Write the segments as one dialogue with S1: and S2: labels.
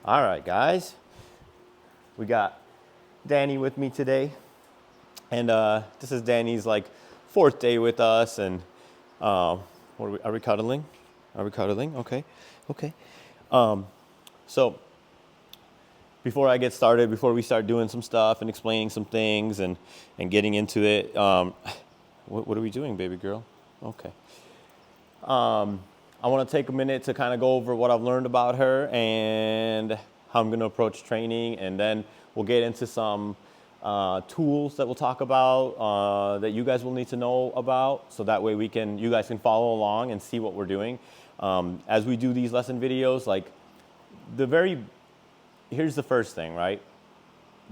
S1: All right, guys. We got Danny with me today. And this is Danny's like 4th day with us. And are we cuddling? Are we cuddling? Okay. Okay. So before I get started, before we start doing some stuff and explaining some things and getting into it, what are we doing, baby girl? Okay. I want to take a minute to kind of go over what I've learned about her and how I'm going to approach training, and then we'll get into some tools that we'll talk about that you guys will need to know about, so that way you guys can follow along and see what we're doing. As we do these lesson videos, like here's the first thing, right?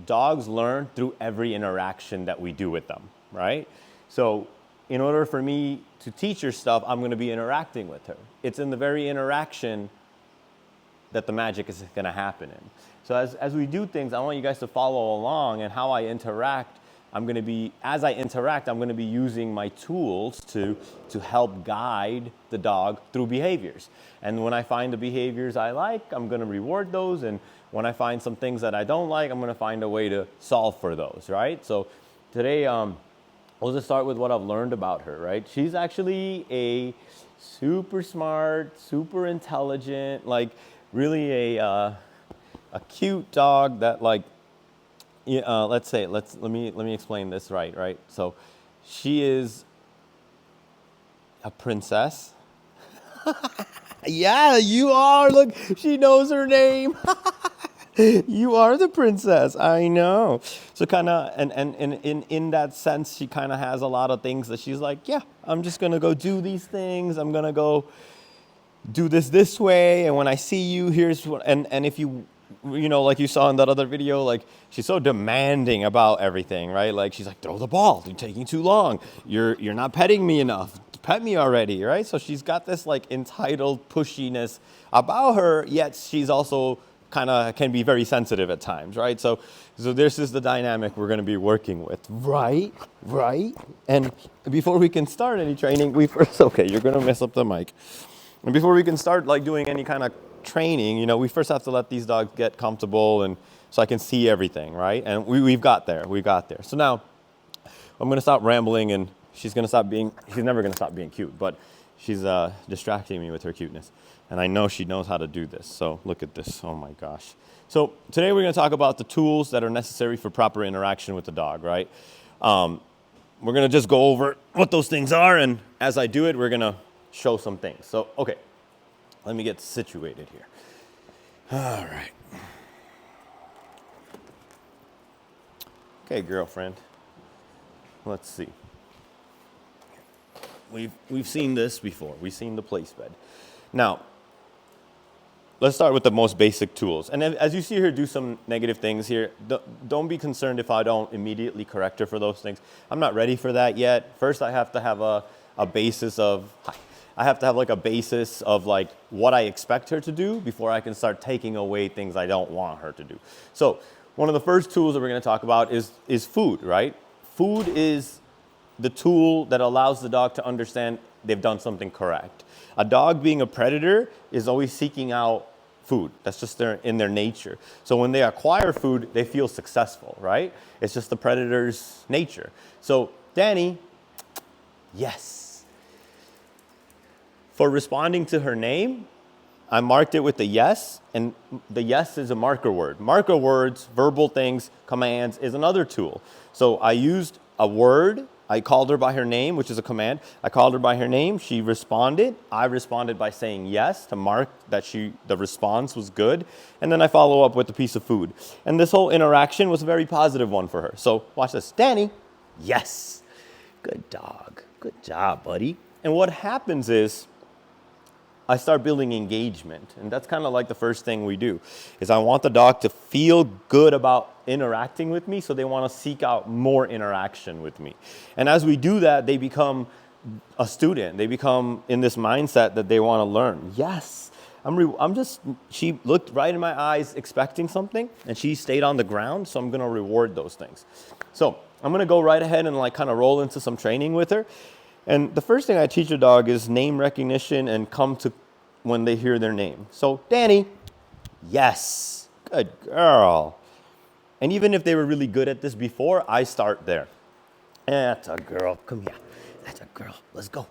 S1: Dogs learn through every interaction that we do with them, right? So in order for me to teach her stuff, I'm going to be interacting with her. It's in the very interaction that the magic is going to happen in. So as we do things, I want you guys to follow along, and how I interact, as I interact, I'm going to be using my tools to help guide the dog through behaviors. And when I find the behaviors I like, I'm going to reward those. And when I find some things that I don't like, I'm going to find a way to solve for those, right? So today, we'll just start with what I've learned about her, right? She's actually a super smart, super intelligent, like really a cute dog that, like, let me explain this right? So she is a princess. Yeah, you are. Look, she knows her name. You are the princess. I know. So kind of, and in that sense, she kind of has a lot of things that she's like, yeah, I'm just going to go do these things. I'm going to go do this way. And when I see you, here's what, and if you like you saw in that other video, like, she's so demanding about everything, right? Like, she's like, throw the ball. You're taking too long. You're not petting me enough. Pet me already, right? So she's got this like entitled pushiness about her, yet she's also kind of can be very sensitive at times, right? So this is the dynamic we're going to be working with, right? And before we can start any training, you're going to mess up the mic. And before we can start like doing any kind of training, we first have to let these dogs get comfortable, and so I can see everything, right? And we got there. So now I'm going to stop rambling, and she's never going to stop being cute, but she's distracting me with her cuteness. And I know she knows how to do this. So look at this. Oh my gosh. So today we're going to talk about the tools that are necessary for proper interaction with the dog, right? We're going to just go over what those things are. And as I do it, we're going to show some things. So, okay, let me get situated here. All right. Okay, girlfriend. Let's see. We've seen this before. We've seen the place bed. Now, let's start with the most basic tools. And as you see her do some negative things here, don't be concerned if I don't immediately correct her for those things. I'm not ready for that yet. First, I have to have a basis of like what I expect her to do before I can start taking away things I don't want her to do. So one of the first tools that we're going to talk about is food, right? Food is the tool that allows the dog to understand they've done something correct. A dog, being a predator, is always seeking out food. That's just in their nature. So when they acquire food, they feel successful, right? It's just the predator's nature. So Danny, yes. For responding to her name, I marked it with the yes, and the yes is a marker word. Marker words, verbal things, commands is another tool. So I used a word. I called her by her name, which is a command. I called her by her name. She responded. I responded by saying yes to mark that the response was good. And then I follow up with a piece of food. And this whole interaction was a very positive one for her. So watch this. Danny, yes. Good dog. Good job, buddy. And what happens is I start building engagement. And that's kind of like the first thing we do, is I want the dog to feel good about interacting with me, so they want to seek out more interaction with me. And as we do that, they become a student. They become in this mindset that they want to learn. Yes, she looked right in my eyes expecting something, and she stayed on the ground, so I'm going to reward those things. So I'm going to go right ahead and like kind of roll into some training with her. And the first thing I teach a dog is name recognition and come to when they hear their name. So Danny, yes. Good girl. And even if they were really good at this before, I start there. That's a girl. Come here. That's a girl. Let's go.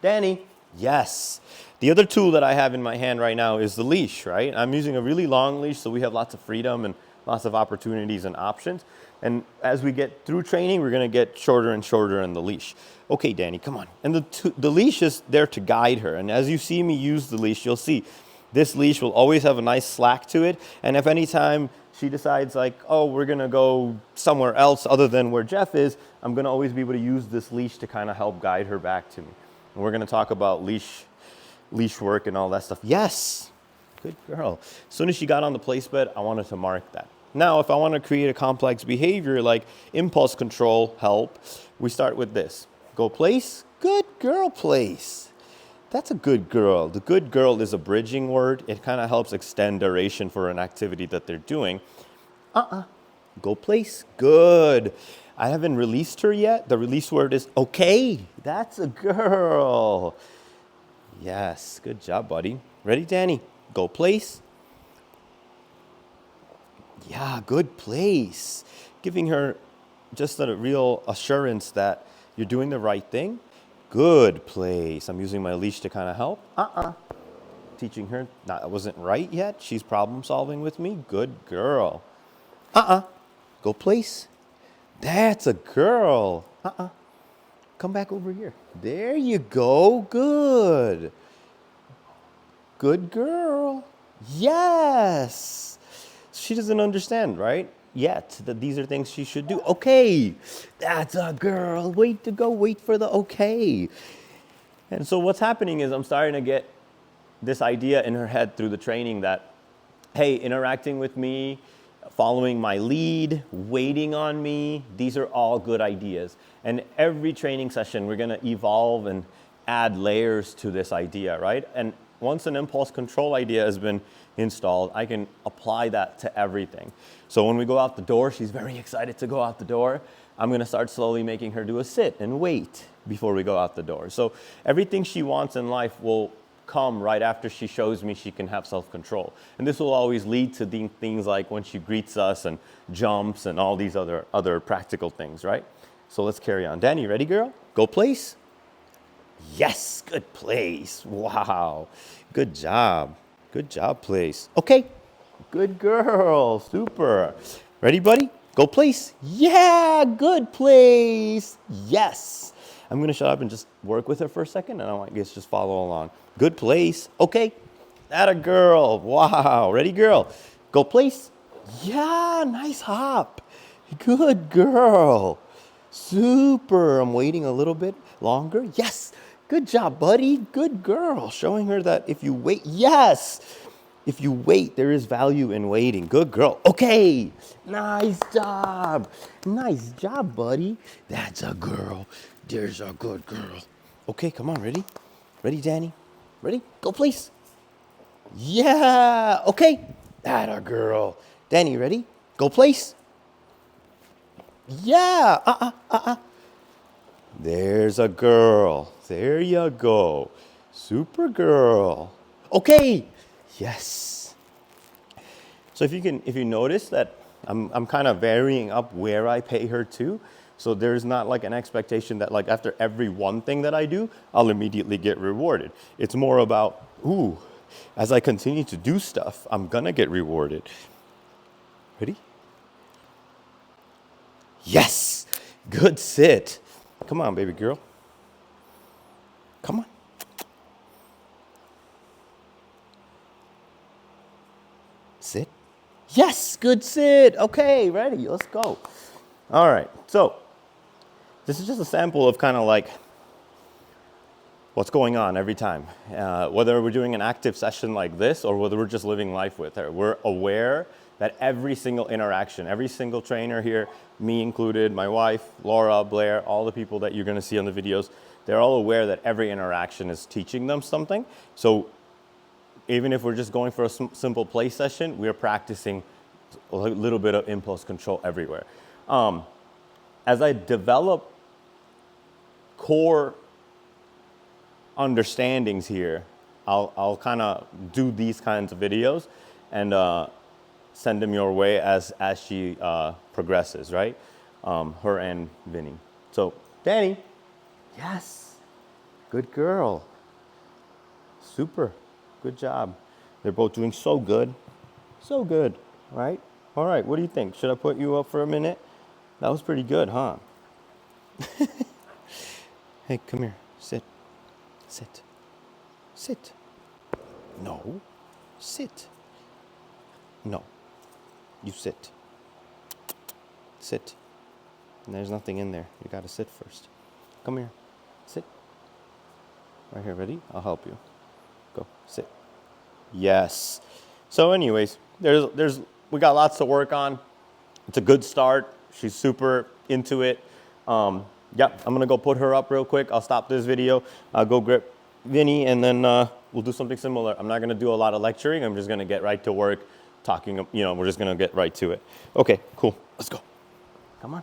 S1: Danny. Yes. The other tool that I have in my hand right now is the leash, right? I'm using a really long leash, so we have lots of freedom and lots of opportunities and options. And as we get through training, we're going to get shorter and shorter in the leash. Okay, Danny, come on. And the leash is there to guide her. And as you see me use the leash, you'll see this leash will always have a nice slack to it. And if any time she decides like, oh, we're going to go somewhere else other than where Jeff is, I'm going to always be able to use this leash to kind of help guide her back to me. And we're going to talk about leash work and all that stuff. Yes, good girl. As soon as she got on the place bed, I wanted to mark that. Now, if I want to create a complex behavior like impulse control help, we start with this. Go place, good girl place. That's a good girl. The good girl is a bridging word. It kind of helps extend duration for an activity that they're doing. Go place, good. I haven't released her yet. The release word is okay. That's a girl. Yes, good job, buddy. Ready, Danny? Go place. Yeah, good place. Giving her just a real assurance that you're doing the right thing. Good place. I'm using my leash to kind of help. Teaching her that wasn't right yet. She's problem solving with me. Good girl. Go place. That's a girl. Come back over here. There you go. Good. Good girl. Yes. She doesn't understand, right? Yet that these are things she should do. Okay. That's a girl. Wait to go. Wait for the okay. And so what's happening is I'm starting to get this idea in her head through the training that, hey, interacting with me, following my lead, waiting on me, these are all good ideas. And every training session, we're going to evolve and add layers to this idea, right? And once an impulse control idea has been installed, I can apply that to everything. So when we go out the door, she's very excited to go out the door. I'm going to start slowly making her do a sit and wait before we go out the door. So everything she wants in life will come right after she shows me she can have self-control. And this will always lead to things like when she greets us and jumps and all these other practical things, right? So let's carry on. Danny, ready, girl? Go place. Yes, good place. Wow, good job. Good job, place. Okay, good girl, super. Ready, buddy? Go place. Yeah, good place. Yes. I'm gonna shut up and just work with her for a second, and I want you guys to just follow along. Good place. Okay, that a girl. Wow, ready, girl? Go place. Yeah, nice hop. Good girl. Super. I'm waiting a little bit longer. Yes. Good job, buddy. Good girl. Showing her that if you wait, yes. If you wait, there is value in waiting. Good girl. Okay. Nice job. Nice job, buddy. That's a girl. There's a good girl. Okay, come on. Ready? Ready, Danny? Ready? Go, please. Yeah. Okay. That a girl. Danny, ready? Go, place. Yeah. There's a girl. There you go. Super girl. Okay. Yes. So if you notice that I'm kind of varying up where I pay her to, so there's not like an expectation that like after every one thing that I do, I'll immediately get rewarded. It's more about, ooh, as I continue to do stuff, I'm gonna get rewarded. Ready? Yes. Good sit. Come on, baby girl. Come on. Sit. Yes, good sit. Okay, ready. Let's go. All right. So this is just a sample of kind of like what's going on every time. Whether we're doing an active session like this or whether we're just living life with her, we're aware that every single interaction, every single trainer here, me included, my wife, Laura, Blair, all the people that you're going to see on the videos, they're all aware that every interaction is teaching them something. So even if we're just going for a simple play session, we're practicing a little bit of impulse control everywhere. As I develop core understandings here, I'll kind of do these kinds of videos, and send them your way as she progresses, right? Her and Vinny. So, Danny, yes, good girl. Super, good job. They're both doing so good. So good, right? All right, what do you think? Should I put you up for a minute? That was pretty good, huh? Hey, come here. Sit. Sit. Sit. No. Sit. No. You sit. Sit. And there's nothing in there. You gotta sit first. Come here. Sit. Right here, ready? I'll help you. Go. Sit. Yes. So anyways, we got lots to work on. It's a good start. She's super into it. Yep, I'm gonna go put her up real quick. I'll stop this video. I'll go grab Vinny, and then we'll do something similar. I'm not gonna do a lot of lecturing. I'm just gonna get right to work, talking. We're just gonna get right to it. Okay, cool. Let's go. Come on.